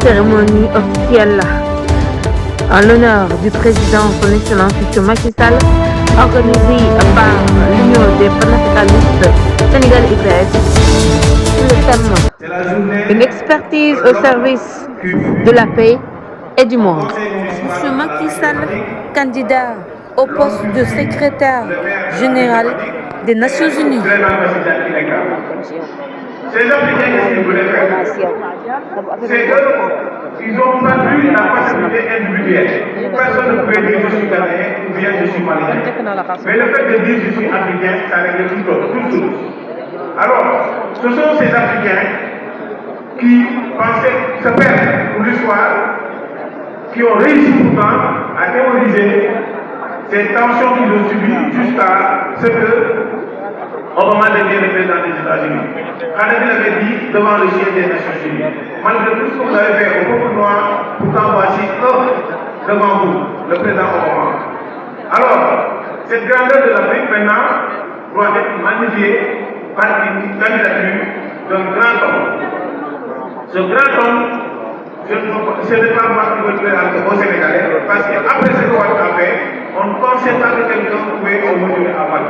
Cérémonie officielle en l'honneur du président son excellence M. Macky Sall, organisée par l'Union des panafricanistes sénégalais et sur le thème une expertise au service de la paix et du monde. M. Macky Sall, candidat au poste de secrétaire général des Nations Unies. Ces Africains, qu'est-ce qu'ils voulaient faire? C'est qu'ils ont pas vu la possibilité individuelle. Personne ne pouvait dire je suis ghanéen ou bien je suis malien. Mais le fait de dire je suis africain, ça règle tout. Alors, ce sont ces Africains qui pensaient se perdre pour l'histoire, qui ont réussi pourtant à théoriser ces tensions qu'ils ont subies jusqu'à ce que Obama devient le président des États-Unis. Kadhafi l'avait dit devant le chef des Nations Unies. Malgré tout ce que vous avez fait au peuple noir, pourtant voici devant vous, le président Obama. Alors, cette grandeur de l'Afrique maintenant doit être magnifiée par une candidature d'un grand homme. Ce grand homme, ce n'est pas moi qui veux le présenter au Sénégalais, parce qu'après ce que Ouad a fait, on ne pensait pas que quelqu'un pouvait se mesurer à Ouad.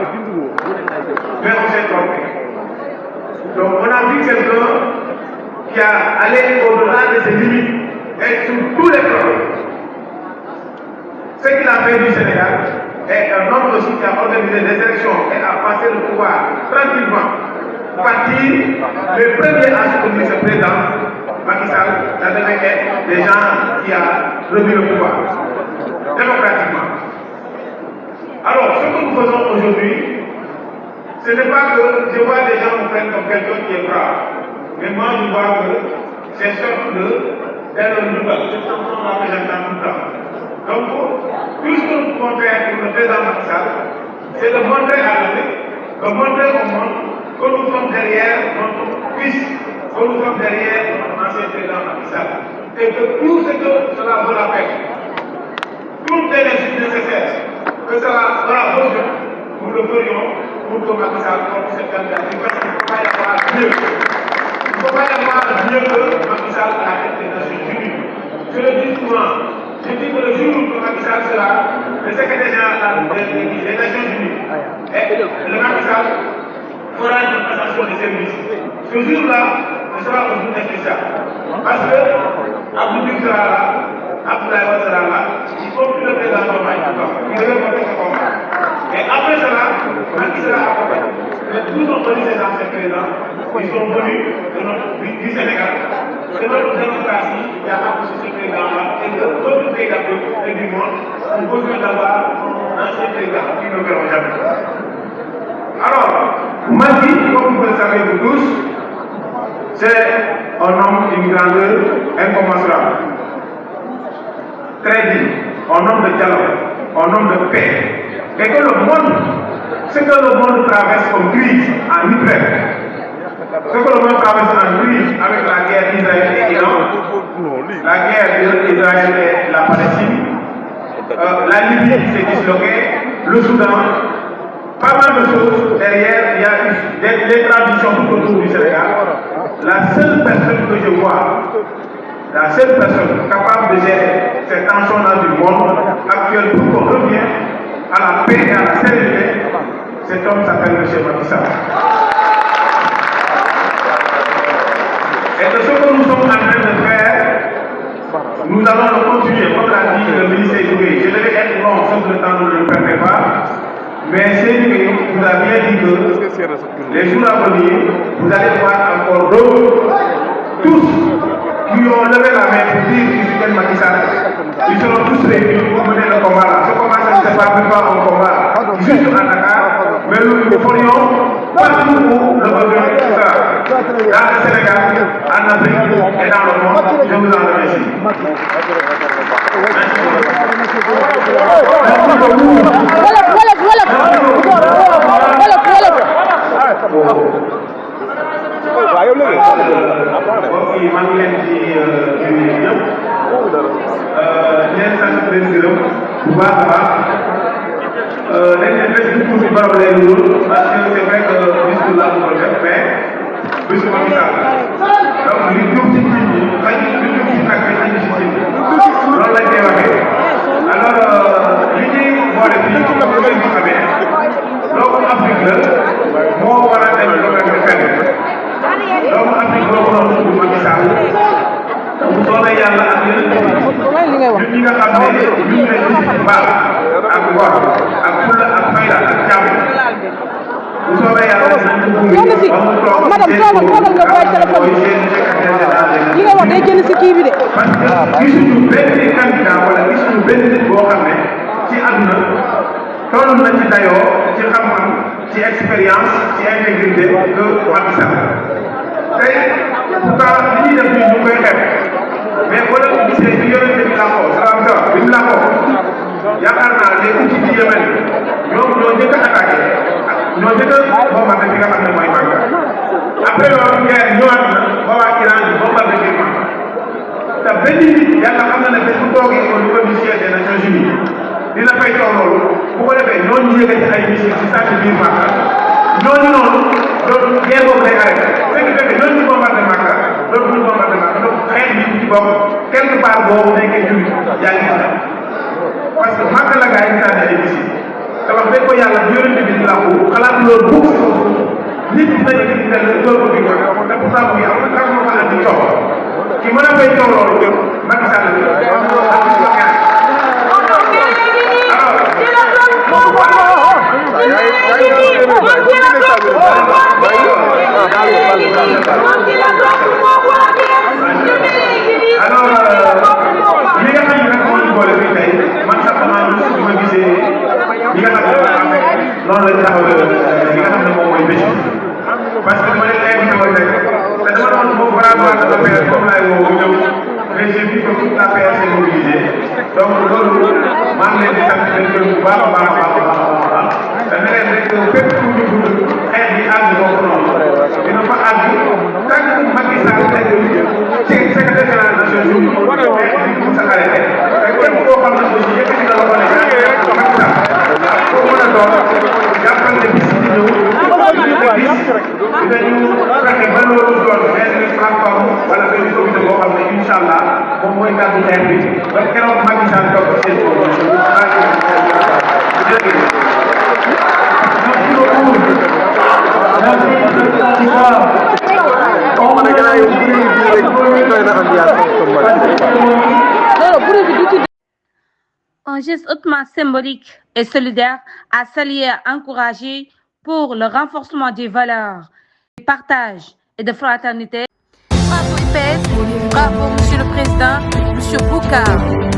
Mais on s'est trompé. Donc on a vu quelqu'un qui a allé au-delà de ses limites et sur tous les plans. Ce qu'il a fait du Sénégal est un homme aussi qui a organisé des élections et a passé le pouvoir tranquillement. Partir le premier à soutenir ce président, Macky Sall, ça devait être des gens qui ont remis le pouvoir démocratiquement. Alors, ce que nous faisons aujourd'hui, ce n'est pas que je vois des gens me prennent comme quelqu'un qui est brave, mais moi je vois que c'est sorte d'être une nouvelle, cette chanson-là que j'entends tout le temps. Donc, tout ce que nous pouvons faire pour le président Macky Sall, c'est de montrer à l'Afrique, de montrer au monde que nous sommes derrière notre fils, que nous sommes derrière notre ancien président Macky Sall, et que tout ce que cela vaut la peine, toutes les mesures nécessaires, que cela sera besoin, nous le ferions pour que Macky Sall porte cette candidature, parce qu'il ne peut pas y avoir mieux. Il ne peut pas y avoir mieux que Macky Sall à la tête des Nations Unies. Je le dis souvent, je dis que le jour où Macky Sall sera le secrétaire général des Nations Unies, et le Macky Sall fera une passation de service. Ce jour-là, ce sera un jour spécial. Parce que Abdou Diouf sera là, Abdoulaye Wade sera là, il faut que le président Diomaye il devait porter ce combat. Et après cela, Macky sera accompagné. Tous ont connu ces anciens présidents, ils sont venus du Sénégal. C'est notre démocratie qui a accouché ce président-là et que d'autres pays d'Afrique et du monde ont besoin d'avoir un ancien président qui ne verront jamais. Alors, Macky, comme vous le savez vous tous, c'est un homme d'une grandeur incommensurable. Très digne, un homme de dialogue, un homme de paix. Et que le monde, ce que le monde traverse comme crise en Ukraine, ce que le monde traverse en crise avec la guerre d'Israël et Iran, la guerre d'Israël et la Palestine, la Libye qui s'est disloquée, le Soudan, pas mal de choses derrière, il y a des traditions tout autour du Sénégal. La seule personne que je vois, la seule personne capable de gérer cette tension-là du monde actuel pour qu'on revienne à la paix et à la sérénité, cet homme s'appelle M. Macky Sall. Et de ce que nous sommes en train de faire, nous allons le continuer. Comme l'a dit le ministre Djoubé, je devais être long, sauf le temps ne le permet pas. Mais c'est que vous avez bien dit que les jours à venir, vous allez voir encore d'autres, tous qui ont levé la main pour dire qu'ils soutiennent Macky Sall. Ils seront tous réunis pour mener le combat là. Ce combat, ça ne se passe même pas un combat juste à Dakar, mais nous le ferions partout où le besoin sera. Dans le Sénégal, en Afrique et dans le monde, je vous en remercie. Merci. maa ngi leen di nuyu ñëpp di leen sant di leen gërëm bu baax a baax dañ leen bés bu tuuti borom lay wóor parce que c'est vrai que bis bu laa bëggoon def mais bisu Macky Sall donc li jub ci nit ñi xëy li jub ci nag ñun ñi nga xam ne ñu ngi leen di baax ak ngor ak fulla ak fayda ak jàmm bu soobee yàlla génn si madame toogal nga booy téléphone yi nga wax day génn si kii bi de. parce que gisuñu benn candidat wala gisuñu benn nit boo xam ne ci àdduna toll na ci dayoo ci xam-xam ci expérience ci intégrité que Macky Sall tey pourtant li ñuy def ñu koy xeeb mais boo leen gisee bi yonente bi làqoo salaam salaam bi mu làqoo yaakaar naa les outils du Yémen ñoom ñoo njëkk a attaqué ñoo njëkk a bombardé fi nga xam ne mooy Makka après loolu guerre ñëwaat na ba waa Iran di bombardé biir Makka te benn nit yàlla xam na ne bés bu toogee au niveau du siège des Nations Unies dina fay toog loolu bu ko defee ñooñu yëkkati ay missiles ci sàcc biir Makka ñooñu noonu loolu guerre boobu day arrêté fekk fekk ñooñu ñu bombardé Makka loolu bu ñu bombardé Makka donc xeex bi ci bokk quelque part boobu nekkee jullit yaa ngi ci parce que Makka la gaa yi sànni ay missiles te wax dëgg ko yàlla bu yonente bi di làqu xalaat loolu bu nit dina yëkkati mel ne loolu ko bi ko te pourtant bu yàlla kan moo ko andi coow ki mën a fay coow loolu Macky Sall li nga xam ne nag moo ñu boole fii tey man sax damaa gis bi ma gisee li nga xam ne noonu lañ taxawal li nga xam ne moom mooy bés parce que ma leen invité woon rek te dama doon foofu vraiment de l'APR comme laay woo mu ñëw mais j'ai vu que toute l'APR s'est mobilisée donc loolu maa ngi leen di sant leen gërëm bu baax a baax a baax a baax te ne leen rek fépp fu ñu bëgg xeex bi àgg foofu noonu dina fa àgg tant que Macky Sall nekk ci secrétaire général des Nations Unies mu sa arrêté te képp koo xam ne aussi yëkkati na la ko ne Macky Sall ak koo mën a doon jàppal ne bis di ñëw dinañu fexe ba loolu doon benn plateforme wala benn comité boo xam ne incha allah moom mooy gàddu xeex bi ba keroog Macky Sall toog seen bopp Un geste hautement symbolique et solidaire à saluer et à encourager pour le renforcement des valeurs de partage et de fraternité. Bravo, Monsieur le Président, Monsieur Bouka.